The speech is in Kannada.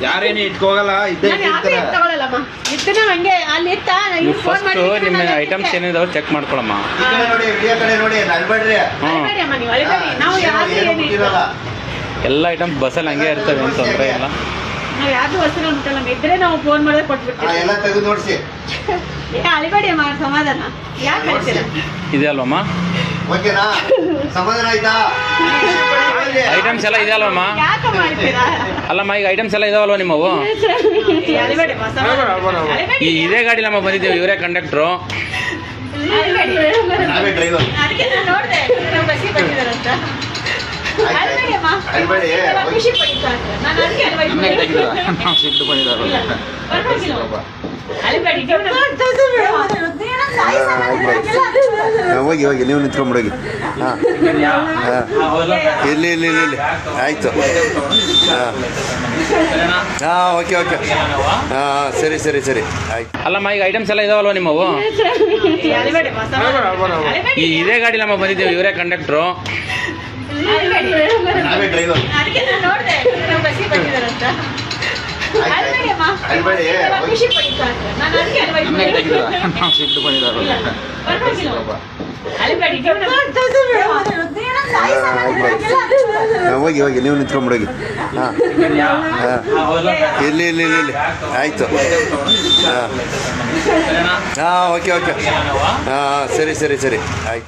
ಯಾರೇನು ಇಟ್ಕೋಗಲ್ಲ ಇದ್ದೇ ಫಸ್ಟ್ ನಿಮ್ಮ ಐಟಮ್ಸ್ ಏನಿದಾವೆ ಚೆಕ್ ಮಾಡ್ಕೊಳಮ್ಮ. ಎಲ್ಲ ಐಟಮ್ಸ್ ಬಸ್ಸಲ್ಲಿ ಹಂಗೆ ಇರ್ತವೆ, ಏನು ತೊಂದರೆ ಇಲ್ಲ. ನಾವು ಯಾವ್ದು ವಸ್ತು ಉಂಟಲ್ಲ ಇದ್ರೆ ನಾವು ಫೋನ್ ಮಾಡಿದ್ರೆ ಕೊಟ್ಬಿಡ್ತೀವಿ. ಎಲ್ಲ ತೆಗೆದು ನೋಡಿಸಿ ಅಳಿಬೇಡಿ ಅಮ್ಮ, ಸಮಾಧಾನ ಯಾಕೆ ಹೇಳ್ತೀರಾ? ಇದೆ ಅಲ್ವಮ್ಮ ಓಕೆನಾ? ಸಮಾಧಾನ ಆಯ್ತಾ? ಐಟಮ್ಸ್ ಎಲ್ಲ ಇದೆ ಅಲ್ವಮ್ಮ? ಯಾಕೆ ಮಾಡ್ತೀರಾ? ಅಲ್ಲಮ್ಮ ಈಗ ಐಟಮ್ಸ್ ಎಲ್ಲ ಇದಾವಲ್ವ ನಿಮ್ಮವು? ಅಳಿಬೇಡಿ ಅಮ್ಮ, ಸಮಾಧಾನ. ಈ ಇದೇ ಗಾಡಿ ನಮ್ಮ ಬಂದಿದ್ದೀವಿ, ಇವರೇ ಕಂಡಕ್ಟ್ರು. ನಾವೇ ಡ್ರೈವರ್. ಅದಕ್ಕೆ ನಾನು ನೋಡಿದೆ ನಾವು ಬಸ್ಸಿಗೆ ಬಂದಿದ್ದಾರಂತ. ಅಳಿಬೇಡಿ ಅಮ್ಮ, ಅಳಿಬೇಡಿ. ಖುಷಿ ಪಡಿ ಸಾಕು. ನಾನು ಅದಕ್ಕೆ ಅಲ್ವಾ ಅಳಿಬೇಡಿ. ಹೋಗಿ ಹೋಗಿ ನೀವು ನಿಂತ್ಕೊಂಡ್ಬಿಡೋಗಿ. ಹಾಂ ಇಲ್ಲಿ ಇಲ್ಲಿ ಇಲ್ಲಿ ಇಲ್ಲಿ ಆಯಿತು. ಹಾಂ ಓಕೆ ಓಕೆ ಹಾಂ ಸರಿ ಸರಿ ಸರಿ ಆಯ್ತು. ಅಲ್ಲಮ್ಮ ಈಗ ಐಟಮ್ಸ್ ಎಲ್ಲ ಇದಾವಲ್ವ ನಿಮ್ಮವು? ಅಳಿಬೇಡಿ ಅಮ್ಮ, ಸಮಾಧಾನ. ಈ ಇದೇ ಗಾಡಿ ನಮ್ಮ ಬಂದಿದ್ದೀವಿ, ಇವರೇ ಕಂಡಕ್ಟ್ರು. ನಾವೇ ಡ್ರೈವರ್. ಅದಕ್ಕೆ ನಾನು ನೋಡಿದೆ ನಾವು ಬಸ್ಸಿಗೆ ಬಂದಿದ್ದಾರಂತ. ಅಳಿಬೇಡಿ ಅಮ್ಮ, ಅಳಿಬೇಡಿ. ಖುಷಿ ಪಡಿ ಸಾಕು. ನಾನು ಅದಕ್ಕೆ ಅಲ್ವಾ ಅಳಿಬೇಡಿ. ಹೋಗಿ ಹೋಗಿ ನೀವು ನಿಂತ್ಕೊಂಡ್ಬಿಡೋಗಿ. ಹಾಂ ಇಲ್ಲಿ ಇಲ್ಲಿ ಇಲ್ಲಿ ಇಲ್ಲಿ ಆಯಿತು. ಹಾಂ ಓಕೆ ಓಕೆ ಹಾಂ ಸರಿ ಸರಿ ಸರಿ ಆಯ್ತು.